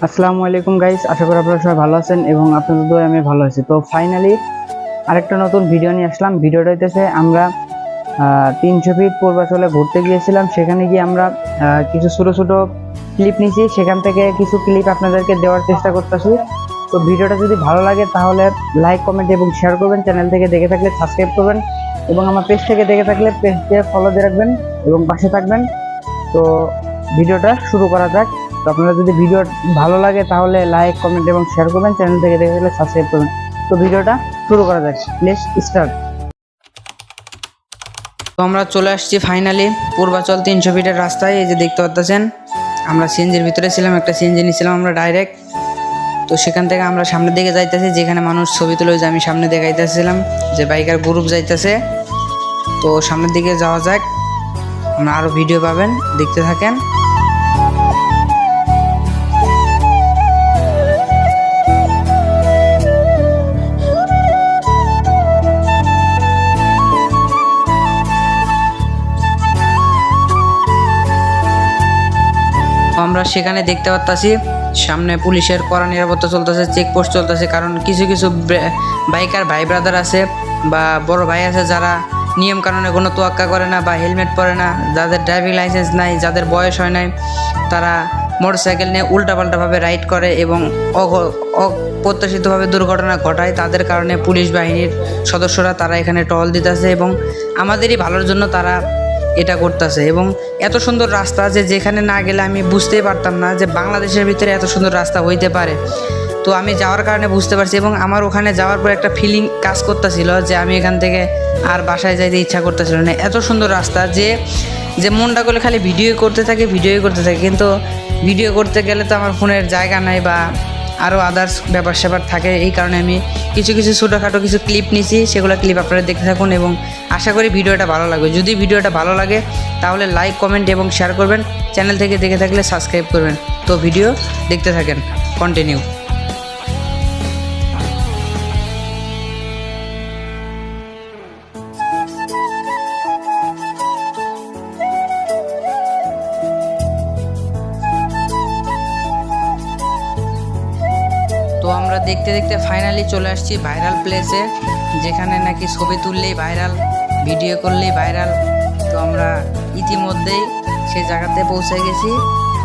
আসসালামু আলাইকুম গাইস, আশা করি আপনারা সবাই ভালো আছেন এবং আপনাদের দোয়ায় আমি ভালো আছি। তো ফাইনালি আরেকটা নতুন ভিডিও নিয়ে আসলাম। ভিডিওটা হইতেছে আমরা 300 ফিট পূর্বাচলে ঘুরতে গিয়েছিলাম। সেখানে গিয়ে আমরা কিছু ছোট ছোট ক্লিপ নিয়েছি, সেখান থেকে কিছু ক্লিপ আপনাদেরকে দেওয়ার চেষ্টা করতেছি। তো ভিডিওটা যদি ভালো লাগে তাহলে লাইক, কমেন্ট এবং শেয়ার করবেন। চ্যানেল থেকে দেখে থাকলে সাবস্ক্রাইব করবেন এবং আমার পেজ থেকে দেখে থাকলে পেজকে ফলো দিয়ে রাখবেন এবং পাশে থাকবেন। তো ভিডিওটা শুরু করা যাক। তো আপনারা যদি ভিডিও ভালো লাগে তাহলে লাইক, কমেন্ট এবং শেয়ার করবেন। চ্যানেল থেকে দেখে থাকলে সাবস্ক্রাইব করবেন। তো ভিডিওটা শুরু করা যাক, লেটস স্টার্ট। তো আমরা চলে আসছি ফাইনালি পূর্বাচল 300 ফিটের রাস্তায়। এই যে দেখতে পাচ্ছেন, আমরা সিএনজির ভিতরে ছিলাম, একটা সিএনজি নিয়েছিলাম আমরা ডাইরেক্ট। তো সেখান থেকে আমরা সামনের দিকে যাইতেছি, যেখানে মানুষ ছবি তুলে, যে আমি সামনে দেখাইতেছিলাম যে বাইকার গ্রুপ যাইতেছে। তো সামনের দিকে যাওয়া যাক, আমরা আরও ভিডিও পাবেন, দেখতে থাকেন। আমরা সেখানে দেখতে পাচ্ছি সামনে পুলিশের কড়া নিরাপত্তা চলতেছে, চেকপোস্ট চলতেছে। কারণ কিছু কিছু বাইকার ভাই ব্রাদার আছে বা বড় ভাই আছে যারা নিয়ম কানুনে কোনো তোয়াক্কা করে না বা হেলমেট পরে না, যাদের ড্রাইভিং লাইসেন্স নাই, যাদের বয়স হয় নাই, তারা মোটরসাইকেল নিয়ে উল্টাপাল্টাভাবে রাইড করে এবং অপ্রত্যাশিতভাবে দুর্ঘটনা ঘটায়। তাদের কারণে পুলিশ বাহিনীর সদস্যরা তারা এখানে টহল দিতেছে এবং আমাদেরই ভালোর জন্য তারা এটা করতেছে। এবং এত সুন্দর রাস্তা যে যেখানে না গেলে আমি বুঝতেই পারতাম না যে বাংলাদেশের ভিতরে এত সুন্দর রাস্তা হইতে পারে। তো আমি যাওয়ার কারণে বুঝতে পারছি এবং আমার ওখানে যাওয়ার পর একটা ফিলিং কাজ করতেছিল যে আমি এখান থেকে আর বাসায় যাইতে ইচ্ছা করতেছিল না। এত সুন্দর রাস্তা যে মনটা করলে খালি ভিডিও করতে থাকে। কিন্তু ভিডিও করতে গেলে তো আমার ফোনের জায়গা নাই বা আরও আদার্স ব্যাপার স্যাপার থাকে। এই কারণে আমি কিছু ছোটোখাটো কিছু ক্লিপ নিয়েছি, সেগুলো ক্লিপ আপনারা দেখতে থাকুন এবং আশা করি ভিডিওটা ভালো লাগবে। যদি ভিডিওটা ভালো লাগে তাহলে লাইক, কমেন্ট এবং শেয়ার করবেন। চ্যানেল থেকে দেখে থাকলে সাবস্ক্রাইব করবেন। তো ভিডিও দেখতে থাকেন, কন্টিনিউ। তো আমরা দেখতে দেখতে ফাইনালি চলে আসছি ভাইরাল প্লেসে, যেখানে নাকি ছবি তুললেই ভাইরাল, ভিডিও করলেই ভাইরাল। তো আমরা ইতিমধ্যেই সেই জায়গাতে পৌঁছে গেছি।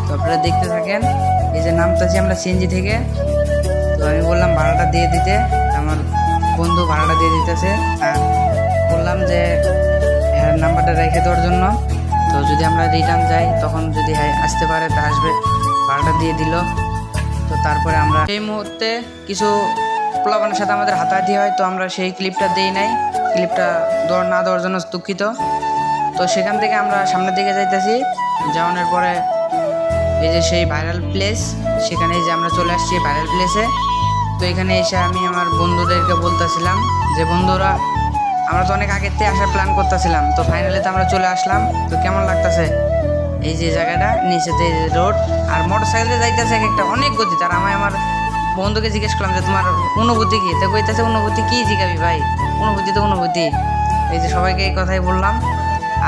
তো আপনারা দেখতে থাকেন। এই যে নামতেছি আমরা সিএনজি থেকে। তো আমি বললাম ভাড়াটা দিয়ে দিতে, আমার বন্ধু ভাড়াটা দিয়ে দিতেছে। আর বললাম যে হ্যাঁ নাম্বারটা রেখে দেওয়ার জন্য। তো যদি আমরা রিটার্ন যাই তখন যদি হ্যাঁ আসতে পারে তা আসবে, ভাড়াটা দিয়ে দিল। তো তারপরে আমরা সেই মুহূর্তে কিছু পোলাপানের সাথে আমাদের হাতাহাতি হয়। তো আমরা সেই ক্লিপটা দিই নাই, ক্লিপটা না দেওয়ার জন্য দুঃখিত। তো সেখান থেকে আমরা সামনের দিকে যাইতেছি। যাওয়ানোর পরে এই যে সেই ভাইরাল প্লেস, সেখানে যে আমরা চলে আসছি ভাইরাল প্লেসে। তো এখানে এসে আমি আমার বন্ধুদেরকে বলতেছিলাম যে বন্ধুরা, আমরা তো অনেক আগের থেকে আসার প্ল্যান করতেছিলাম। তো ফাইনালি তো আমরা চলে আসলাম। তো কেমন লাগতেছে এই যে জায়গাটা, নিচেতে রোড আর মোটরসাইকেলে যাইতেছে একটা অনেক গতি। তার আমি আমার বন্ধুকে জিজ্ঞেস করলাম যে তোমার অনুভূতি কি? তো কইতেছে অনুভূতি কি জিজ্ঞাবি ভাই, অনুভূতি তো অনুভূতি। এই যে সবাইকে এই কথাই বললাম।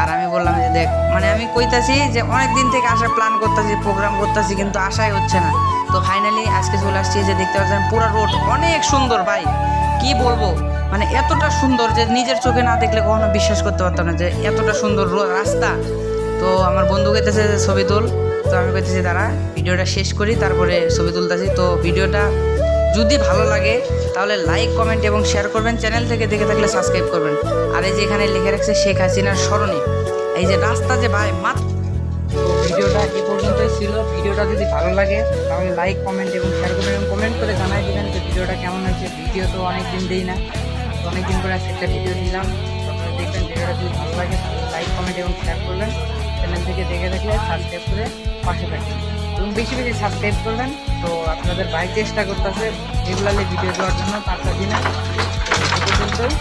আর আমি বললাম যে দেখ, মানে আমি কইতাছি যে অনেক দিন থেকে আসার প্ল্যান করতেছি, প্রোগ্রাম করতেছি, কিন্তু আশাই হচ্ছে না। তো ফাইনালি আজকে চলে আসছি। যে দেখতে পাচ্ছেন পুরো রোড অনেক সুন্দর ভাই, কি বলবো, মানে এতটা সুন্দর যে নিজের চোখে না দেখলে কখনো বিশ্বাস করতে পারতাম না যে এতটা সুন্দর রাস্তা। তো আমার বন্ধু কইতেছে ছবি তুল। তো আমি কইতেছি দাঁড়া ভিডিওটা শেষ করি, তারপরে ছবি তুলতেছি। তো ভিডিওটা যদি ভালো লাগে তাহলে লাইক, কমেন্ট এবং শেয়ার করবেন। চ্যানেল থেকে দেখে থাকলে সাবস্ক্রাইব করবেন। আর এই যে এখানে লিখে রাখছে শেখ হাসিনার স্মরণে এই যে রাস্তা যে ভাই মাত্র। ভিডিওটা এই পর্যন্তই ছিল। ভিডিওটা যদি ভালো লাগে তাহলে লাইক, কমেন্ট এবং শেয়ার করবেন এবং কমেন্ট করে জানাই দেবেন যে ভিডিওটা কেমন হয়েছে। ভিডিও তো অনেক দিন দিই না, তো অনেক দিন করে একটা ভিডিও দিলাম। আপনারা দেখবেন ভিডিওটা যদি ভালো লাগে তাহলে লাইক, কমেন্ট এবং শেয়ার করবেন। চ্যানেল থেকে দেখে থাকলে সাবস্ক্রাইব করে পাশে থাকবেন এবং বেশি সাবস্ক্রাইব করবেন। তো আপনাদের ভাই চেষ্টা করতেছে রেগুলারলি ভিডিও দেওয়ার জন্য, পারতাছি না। এই পর্যন্তই।